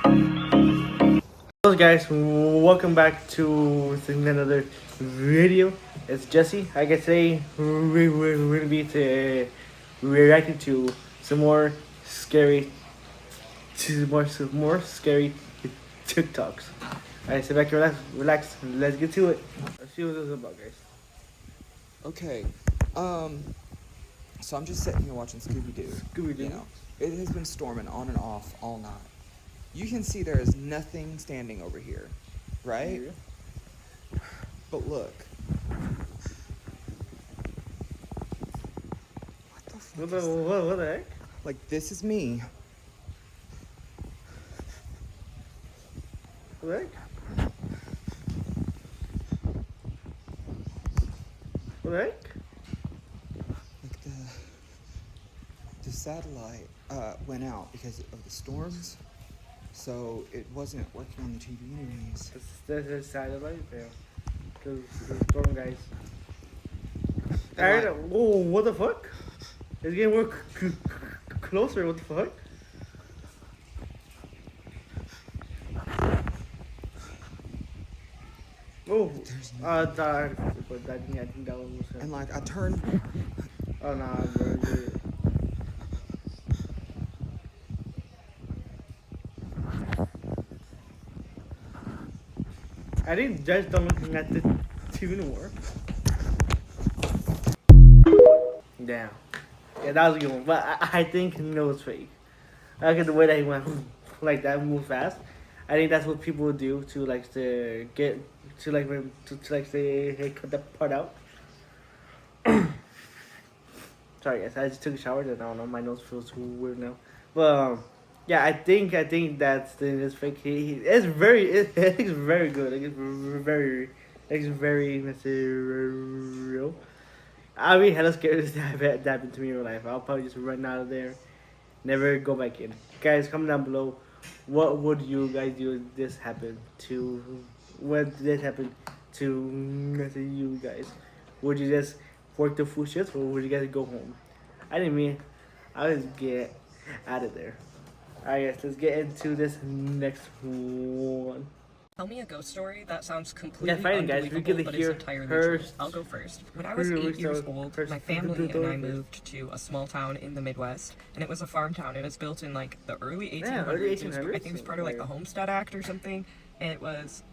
Hello guys, welcome back to another video. It's Jesse. Like I say, we're going to be reacting to some more scary, some more scary TikToks. Alright, sit back, relax, and let's get to it. Let's see what this is about, guys. Okay, so I'm just sitting here watching Scooby-Doo. Scooby-Doo. You know, it has been storming on and off all night. You can see there is nothing standing over here, right? Yeah. But look. What the fuck What the heck? Like, this is me. What the heck? What the heck? Like, the satellite went out because of the storms. So it wasn't working on the TV anyways. This is satellite there. The storm guys. Alright, whoa, what the fuck? It's getting more closer, what the fuck? Oh, but I think that one was him. And like, I turned. Oh, nah, bro. I think just don't looking at the TV anymore. Damn. Yeah, that was a good one. But I think no, it's fake. I look at the way that he went like that, move fast. I think that's what people would do to like to get to like to like say hey, cut that part out. Sorry guys, I just took a shower and I don't know, my nose feels weird now. But yeah, I think that thing is fake. It's very good. It's very material. I'll be hella scared if that happened to me in real life. I'll probably just run out of there, never go back in. Guys, comment down below. What would you guys do if this happened to? What did this happen to you guys? Would you just work the food shifts or would you guys go home? I didn't mean. I was get out of there. Alright guys, let's get into this next one. Tell me a ghost story that sounds completely guys, we unbelievable, get to but hear is entirely her true. I'll go first. When I was 8 years old, my family and I moved to a small town in the Midwest, and it was a farm town. It was built in like the early 1800s. Yeah, early 1800s. I think it was part of like the Homestead Act or something. And it was,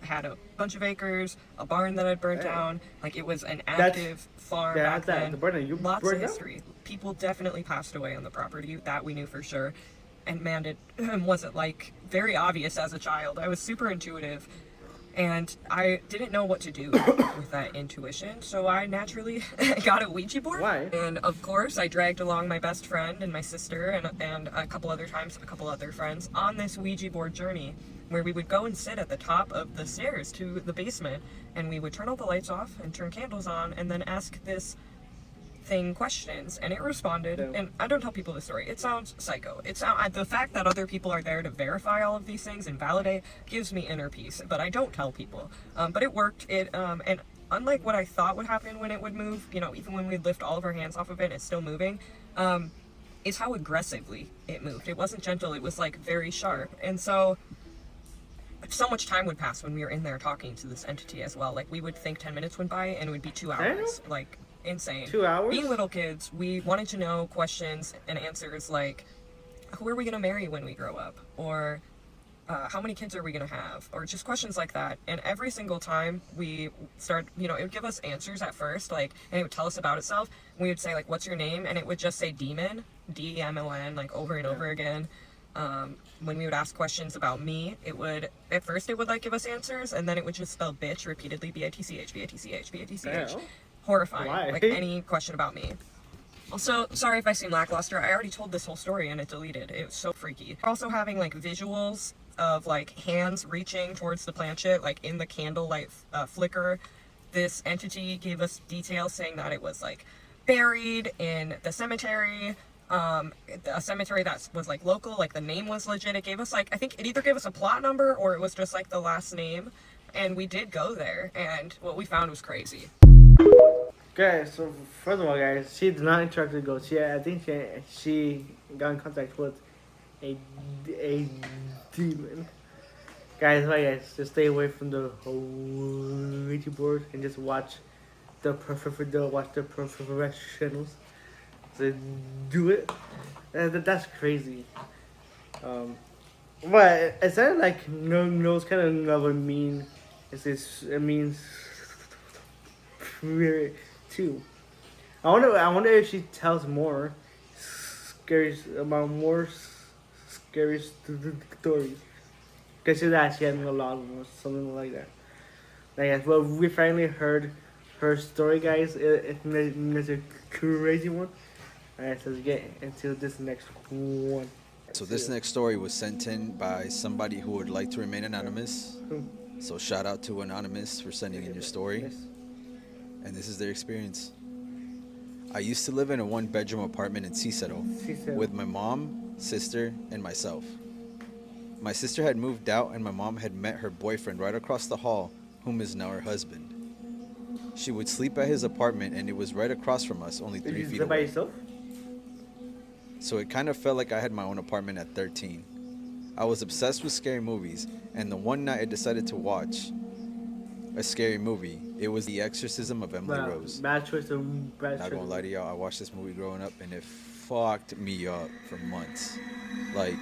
had a bunch of acres, a barn that had burnt down. Like it was an active farm back then. Lots of history. People definitely passed away on the property. That we knew for sure. And man, it wasn't like very obvious as a child. I was super intuitive and I didn't know what to do with that intuition. So I naturally got a Ouija board. Why? And of course I dragged along my best friend and my sister and a couple other friends on this Ouija board journey where we would go and sit at the top of the stairs to the basement and we would turn all the lights off and turn candles on and then ask this thing questions, and it responded. And I don't tell people this story. It sounds psycho. The fact that other people are there to verify all of these things and validate gives me inner peace. But I don't tell people. But it worked. And unlike what I thought would happen when it would move, even when we'd lift all of our hands off of it, it's still moving. Is how aggressively it moved. It wasn't gentle. It was like very sharp. And so much time would pass when we were in there talking to this entity as well. Like we would think 10 minutes went by, and it would be 2 hours. Like. Insane. 2 hours? Being little kids, we wanted to know questions and answers like, who are we going to marry when we grow up? Or how many kids are we going to have? Or just questions like that. And every single time we start, it would give us answers at first, like, and it would tell us about itself. We would say, like, what's your name? And it would just say demon, D-E-M-O-N, like over and over again. When we would ask questions about me, at first it would like give us answers, and then it would just spell bitch repeatedly, B-I-T-C-H, B-I-T-C-H, B-I-T-C-H. Horrifying. Why? Like any question about me. Also, sorry if I seem lackluster. I already told this whole story and it deleted. It was so freaky. Also having like visuals of like hands reaching towards the planchette, like in the candlelight flicker. This entity gave us details saying that it was like buried in the cemetery. A cemetery that was like local, like the name was legit. It gave us like, I think it either gave us a plot number or it was just like the last name. And we did go there and what we found was crazy. Guys, so first of all, guys, she did not interact with ghosts. I think she got in contact with a, a demon. Guys, right, guys, just stay away from the Ouija board and just watch watch the professionals. So do it. That's crazy. Um, but it's not like no, it's kind of a mean. It means spirit too. I wonder if she tells more scary about more scary stories. Because she's actually having a lot of them or something like that. Like, well, we finally heard her story, guys. It's a crazy one. Alright, so let's get into this next one. So this next story was sent in by somebody who would like to remain anonymous. So shout out to Anonymous for sending in your story. Yes. And this is their experience. I used to live in a one-bedroom apartment in Cicero with my mom, sister, and myself. My sister had moved out and my mom had met her boyfriend right across the hall, whom is now her husband. She would sleep at his apartment and it was right across from us, only 3 feet By away. yourself? So it kind of felt like I had my own apartment at 13. I was obsessed with scary movies, and the one night I decided to watch a scary movie, it was The Exorcism of Emily Rose. Bad choice. Bad Not choice. gonna lie to y'all, I watched this movie growing up and it fucked me up for months. Like,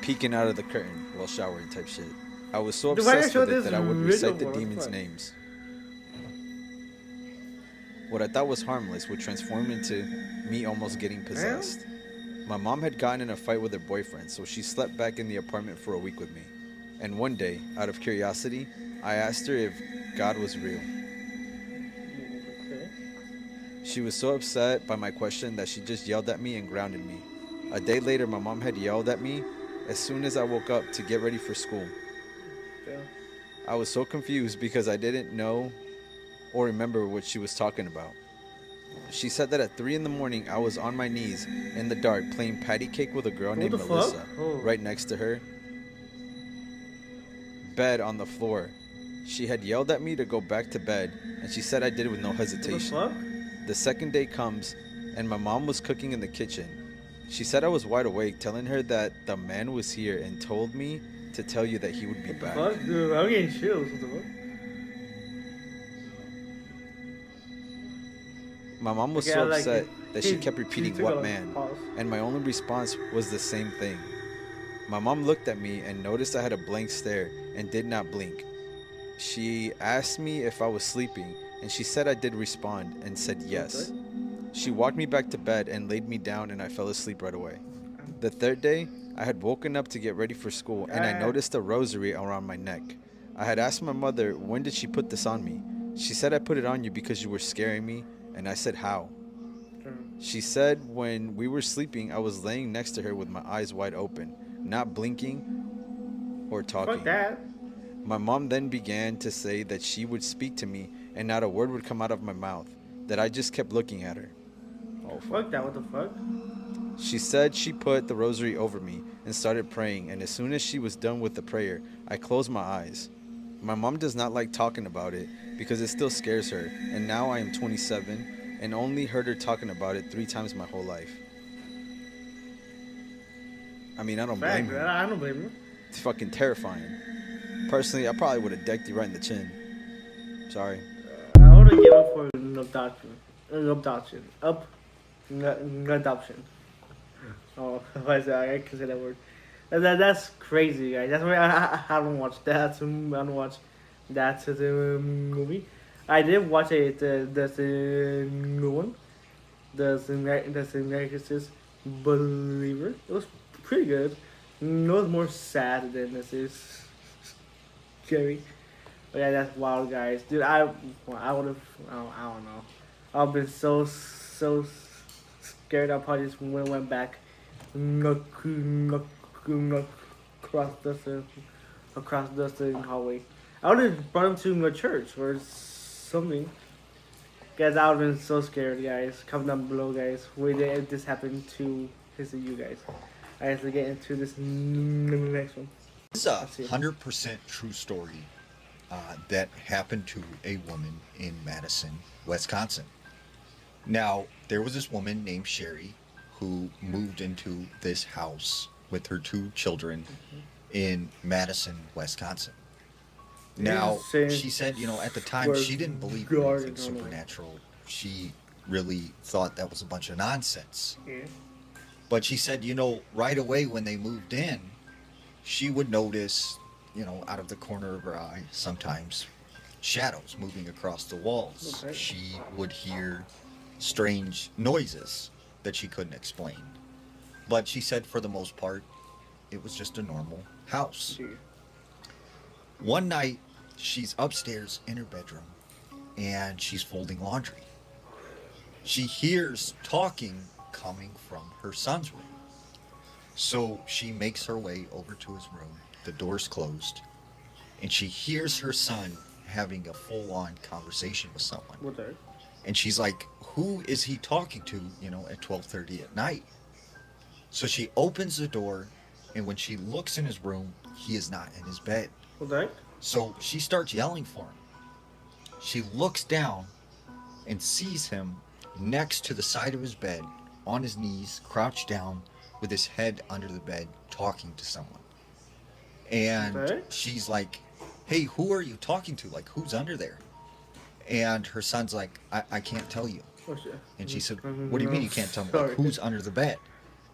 peeking out of the curtain while showering type shit. I was so Dude, why obsessed you with show it that I would this recite the video for? demons' Fuck. names. What I thought was harmless would transform into me almost getting possessed. My mom had gotten in a fight with her boyfriend, so she slept back in the apartment for a week with me. And one day, out of curiosity, I asked her if God was real. Okay. She was so upset by my question that she just yelled at me and grounded me. A day later, my mom had yelled at me as soon as I woke up to get ready for school. Yeah. I was so confused because I didn't know or remember what she was talking about. She said that at 3 in the morning I was on my knees in the dark playing patty cake with a girl What named the fuck? Melissa. Oh. Right next to her bed on the floor. She had yelled at me to go back to bed and she said I did it with no What the hesitation. fuck? The second day comes and my mom was cooking in the kitchen. She said I was wide awake, telling her that the man was here and told me to tell you that he would be back. Fuck, dude, I'm getting chills. What the fuck? My mom was Okay, so I like upset it. that she He- kept he repeating, took "What a man?" pause. And my only response was the same thing. My mom looked at me and noticed I had a blank stare and did not blink. She asked me if I was sleeping, and she said I did respond and said yes. Okay. She walked me back to bed and laid me down, and I fell asleep right away. The third day, I had woken up to get ready for school, and I noticed a rosary around my neck. I had asked my mother, when did she put this on me? She said I put it on you because you were scaring me, and I said how? She said when we were sleeping, I was laying next to her with my eyes wide open, not blinking or talking. Fuck that. My mom then began to say that she would speak to me and not a word would come out of my mouth, that I just kept looking at her. Oh, fuck that. What the fuck? She said she put the rosary over me and started praying, and as soon as she was done with the prayer, I closed my eyes. My mom does not like talking about it because it still scares her, and now I am 27 and only heard her talking about it 3 times my whole life. I mean, I don't blame Fact, her. I don't blame you. It's fucking terrifying. Personally, I probably would have decked you right in the chin. Sorry. I would have given for an adoption. Adoption. Oh, why is that? I can say that word. That's crazy, guys. That's why I don't watch that. I don't watch that movie. I did watch the new one, the Scariest Believer. It was pretty good. It was more sad than this is scary. But yeah, that's wild, guys. Dude, I would have. I don't know. I've been so scared. I probably just went back, across the hallway. I would have brought him to a church or something. Guys, I would have been so scared, guys. Comment down below, guys. Wait, if this happened to you guys. Alright, let's get into this next one. This is a 100% true story that happened to a woman in Madison, Wisconsin. Now, there was this woman named Sherry who moved into this house with her 2 children in Madison, Wisconsin. Now, she said, at the time she didn't believe in anything supernatural. She really thought that was a bunch of nonsense. Yeah. But she said, right away when they moved in, she would notice, out of the corner of her eye, sometimes shadows moving across the walls. Okay. She would hear strange noises that she couldn't explain. But she said for the most part, it was just a normal house. Yeah. One night, she's upstairs in her bedroom and she's folding laundry. She hears talking coming from her son's room. So she makes her way over to his room. The door's closed. And she hears her son having a full-on conversation with someone. Okay. And she's like, who is he talking to, at 12:30 at night? So she opens the door, and when she looks in his room, he is not in his bed. Okay. So she starts yelling for him. She looks down and sees him next to the side of his bed, on his knees, crouched down, with his head under the bed, talking to someone. And Okay. she's like, hey, who are you talking to? Like, who's under there? And her son's like, I can't tell you. Oh, shit. And she said, what do you mean you can't tell me? Like, who's under the bed?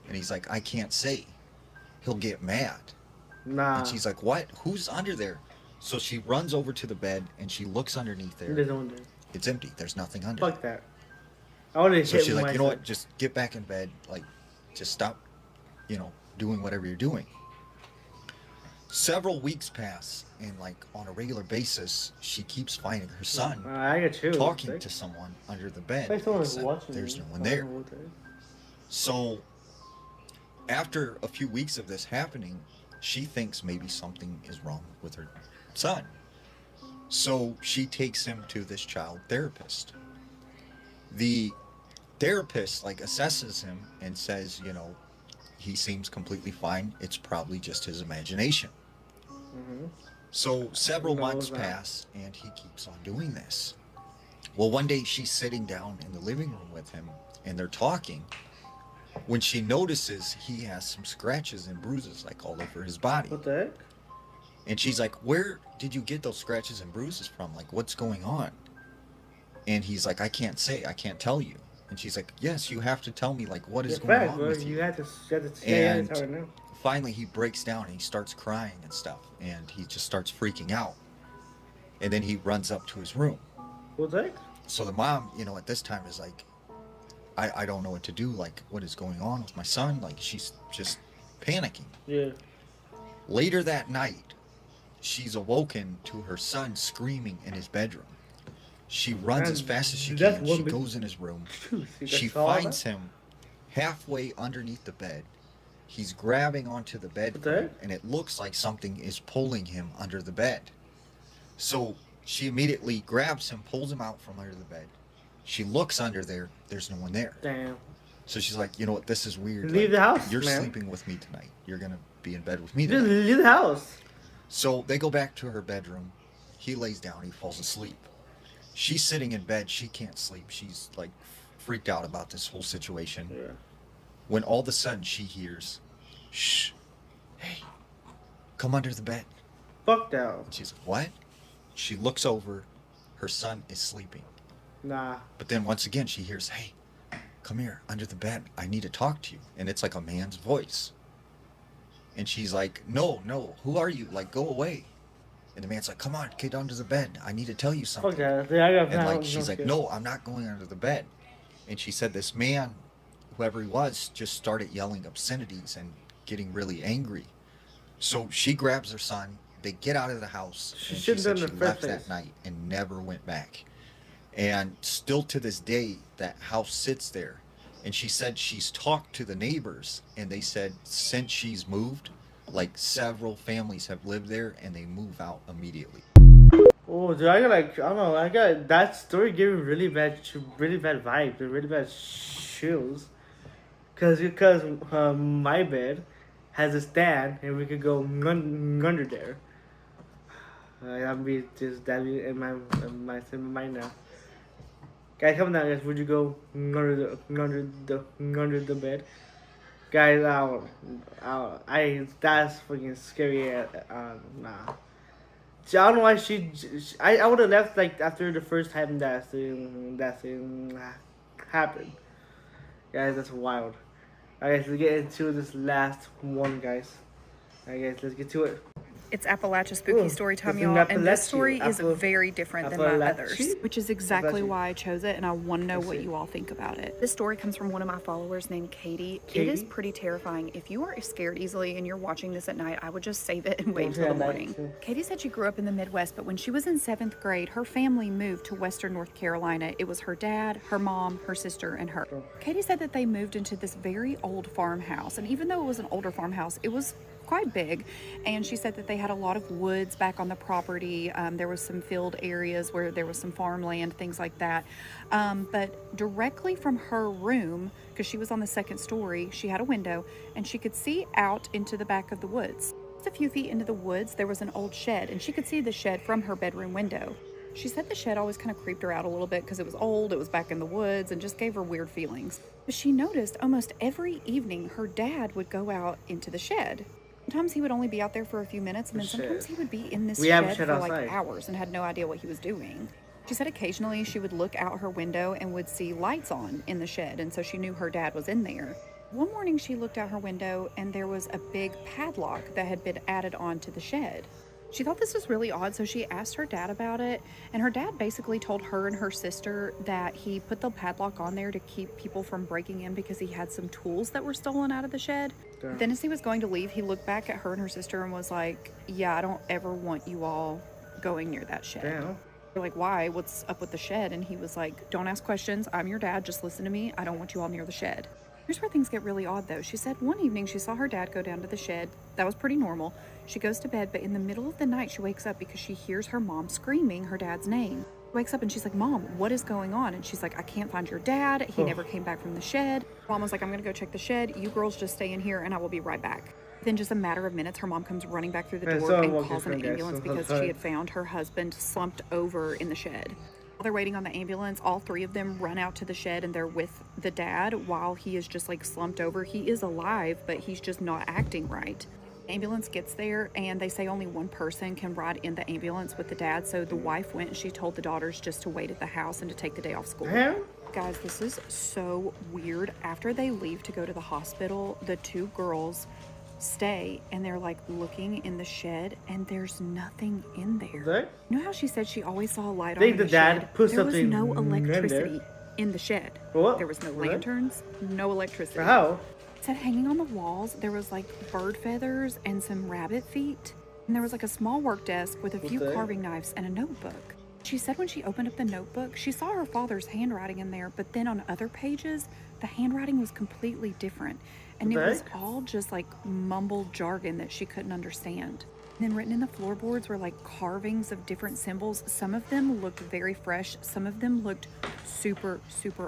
And he's like, I can't say. He'll get mad. Nah. And she's like, what? Who's under there? So she runs over to the bed and she looks underneath there. There's no one there. It's empty. There's nothing under Fuck there. that. I want to So hit she's like, you know myself. what? Just get back in bed. Like, just stop, doing whatever you're doing. Several weeks pass, and like on a regular basis, she keeps finding her son I got chills. talking to someone under the bed. Like someone's except watching there's me. no one there. Oh, okay. So after a few weeks of this happening, she thinks maybe something is wrong with her son. So she takes him to this child therapist. The therapist assesses him and says, he seems completely fine. It's probably just his imagination. Mm-hmm. So several Knows months that. pass and he keeps on doing this. Well, one day she's sitting down in the living room with him and they're talking when she notices he has some scratches and bruises all over his body. What the heck? And she's like, where did you get those scratches and bruises from? What's going on? And he's like, I can't say, I can't tell you. And she's like, yes, you have to tell me, what is going Fact, on bro. with you? You had to say And it right now. finally he breaks down and he starts crying and stuff. And he just starts freaking out. And then he runs up to his room. What the heck? So the mom, at this time is like, I don't know what to do. What is going on with my son? She's just panicking. Yeah. Later that night, she's awoken to her son screaming in his bedroom. She runs as fast as she That's can. one She big- goes in his room. See, She that's all that? finds him halfway underneath the bed. He's grabbing onto the bed What the heck? and it looks like something is pulling him under the bed. So she immediately grabs him, pulls him out from under the bed. She looks under there. There's no one there. Damn. So she's like, you know what? This is weird. Leave the house, You're man. sleeping with me tonight. You're going to be in bed with me Just tonight. leave the house. So they go back to her bedroom. He lays down. He falls asleep. She's sitting in bed. She can't sleep. She's freaked out about this whole situation. Yeah. When all of a sudden she hears, shh, hey, come under the bed. Fuck that. And she's like, what? She looks over. Her son is sleeping. Nah. But then once again she hears, hey, come here, under the bed. I need to talk to you. And it's like a man's voice. And she's like, no, who are you? Go away. And the man's like, come on, get under the bed. I need to tell you something. Fuck that. Yeah, I got And she's like, no, I'm not going under the bed. And she said this man, whoever he was, just started yelling obscenities and getting really angry. So she grabs her son. They get out of the house. She And she shouldn't said have she in the left first that place. night and never went back. And still to this day, that house sits there. And she said she's talked to the neighbors. And they said since she's moved, several families have lived there and they move out immediately. Oh, dude, I got I don't know, I got that story gave me really bad vibes, and really bad chills. Cause my bed has a stand, and we could go under there. That'd be in my mind now. Guys, come down, guys. Would you go under the bed? Guys, that's fucking scary. Nah. I don't know why I would have left like after the first time that thing happened. Guys, that's wild. Alright, let's get into this last one, guys. Alright, guys, let's get to it. It's Appalachia Spooky Ooh, Story time, it's y'all, an and this Appalachia. story is Apple- very different than my Appalachia? others, which is exactly Appalachia. why I chose it, and I want to know Let's what see. you all think about it. This story comes from one of my followers named Katie. It Katie? is pretty terrifying. If you are scared easily and you're watching this at night, I would just save it and wait Don't until say the at night, morning. too. Katie said she grew up in the Midwest, but when she was in 7th grade, her family moved to Western North Carolina. It was her dad, her mom, her sister, and her. Katie said that they moved into this very old farmhouse, and even though it was an older farmhouse, it was quite big, and she said that they had a lot of woods back on the property. There was some field areas where there was some farmland, things like that. But directly from her room, because she was on the 2nd story, she had a window and she could see out into the back of the woods. Just a few feet into the woods, there was an old shed, and she could see the shed from her bedroom window. She said the shed always kind of creeped her out a little bit because it was old, it was back in the woods, and just gave her weird feelings. But she noticed almost every evening her dad would go out into the shed. Sometimes he would only be out there for a few minutes, and then sometimes he would be in this We have a shed shed for like outside. hours and had no idea what he was doing. She said occasionally she would look out her window and would see lights on in the shed, and so she knew her dad was in there. One morning she looked out her window and there was a big padlock that had been added on to the shed. She thought this was really odd, so she asked her dad about it, and her dad basically told her and her sister that he put the padlock on there to keep people from breaking in because he had some tools that were stolen out of the shed. Damn. Then as he was going to leave, he looked back at her and her sister and was like, yeah, I don't ever want you all going near that shed. Damn. They're like, why? What's up with the shed? And he was like, don't ask questions. I'm your dad. Just listen to me. I don't want you all near the shed. Here's where things get really odd, though. She said one evening she saw her dad go down to the shed. That was pretty normal. She goes to bed, but in the middle of the night, she wakes up because she hears her mom screaming her dad's name. She wakes up and she's like, Mom, what is going on? And she's like, I can't find your dad. He never came back from the shed. Mom was like, I'm going to go check the shed. You girls just stay in here and I will be right back. Then just a matter of minutes, her mom comes running back through the Hey, door so and walking calls an from guys, ambulance so because sorry. she had found her husband slumped over in the shed. While they're waiting on the ambulance, all 3 of them run out to the shed and they're with the dad while he is just like slumped over. He is alive, but he's just not acting right. The ambulance gets there and they say only one person can ride in the ambulance with the dad. So the wife went and she told the daughters just to wait at the house and to take the day off school. Damn. Guys, this is so weird. After they leave to go to the hospital, the 2 girls stay and they're like looking in the shed and there's nothing in there. What? You know how she said she always saw a light on Think in the the dad shed? put There was something no in there. electricity in the shed. What? There was no What? lanterns, no electricity. How? It said hanging on the walls there was like bird feathers and some rabbit feet, and there was like a small work desk with a few Okay. carving knives and a notebook. She said when she opened up the notebook she saw her father's handwriting in there, but then on other pages the handwriting was completely different, and it What the was heck? all just like mumbled jargon that she couldn't understand. And then written in the floorboards were like carvings of different symbols. Some of them looked very fresh, some of them looked super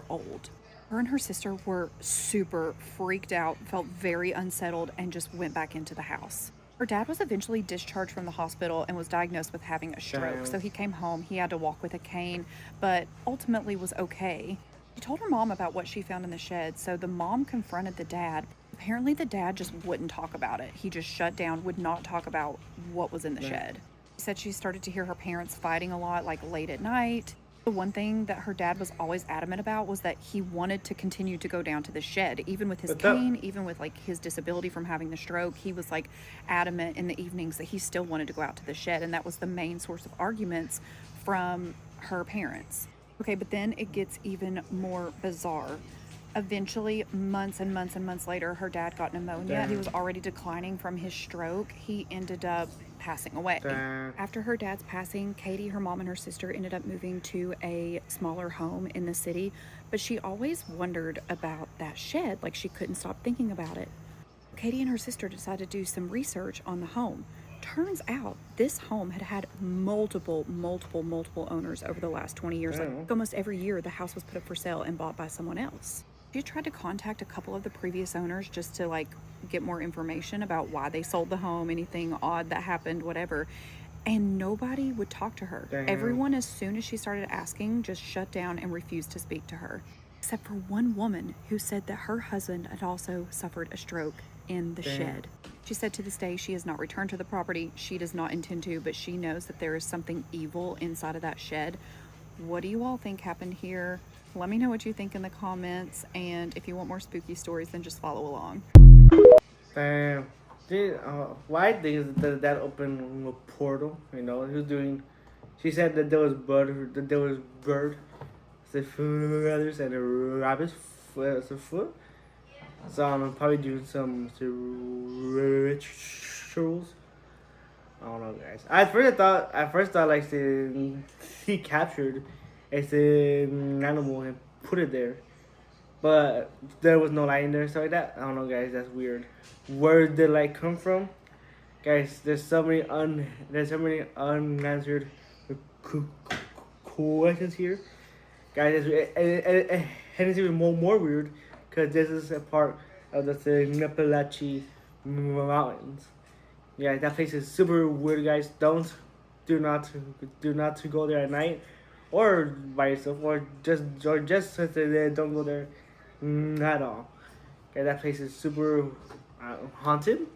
old. Her and her sister were super freaked out, felt very unsettled, and just went back into the house. Her dad was eventually discharged from the hospital and was diagnosed with having a stroke. Damn. So he came home, he had to walk with a cane, but ultimately was okay. She told her mom about what she found in the shed, so the mom confronted the dad. Apparently the dad just wouldn't talk about it. He just shut down, would not talk about what was in the shed. She said she started to hear her parents fighting a lot, like late at night. The one thing that her dad was always adamant about was that he wanted to continue to go down to the shed, even with his What's up? cane, even with like his disability from having the stroke. He was like adamant in the evenings that he still wanted to go out to the shed, and that was the main source of arguments from her parents. Okay, but then it gets even more bizarre. Eventually, months and months and months later, her dad got pneumonia. Damn. He was already declining from his stroke. He ended up passing away. Damn. After her dad's passing, Katie, her mom, and her sister ended up moving to a smaller home in the city, but she always wondered about that shed, like she couldn't stop thinking about it. Katie and her sister decided to do some research on the home. Turns out this home had had multiple owners over the last 20 years. Damn. Like almost every year, the house was put up for sale and bought by someone else. She tried to contact a couple of the previous owners just to like get more information about why they sold the home, anything odd that happened, whatever. And nobody would talk to her. Damn. Everyone, as soon as she started asking, just shut down and refused to speak to her. except for one woman who said that her husband had also suffered a stroke in the Damn. shed. She said to this day she has not returned to the property. She does not intend to, but she knows that there is something evil inside of that shed. What do you all think happened here? Let me know what you think in the comments, and if you want more spooky stories, then just follow along. Damn. Why I think is that open a portal, you know, he was doing, she said that there was bird, the feathers and a rabbit's foot. So I'm probably doing some rituals. I don't know, guys. At first I thought like he captured an animal and put it there, but there was no light in there, so like that. I don't know, guys. That's weird. Where did light come from, guys? There's so many unanswered questions here, guys. And it's even more weird because this is a part of the Appalachian Mountains. Yeah, that place is super weird, guys. Do not go there at night, or by yourself, or just don't go there at all. Okay, that place is super haunted.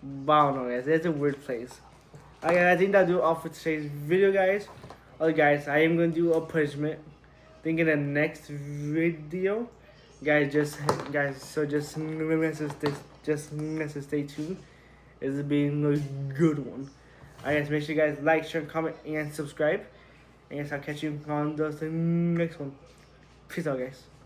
But I don't know, guys. It's a weird place. Okay, I think that'll do all for today's video, guys. Okay, guys, I am gonna do a punishment. Think in the next video, guys. So just stay tuned. It's been a good one. I guess make sure you guys like, share, comment, and subscribe. And I guess I'll catch you on the next one. Peace out, guys.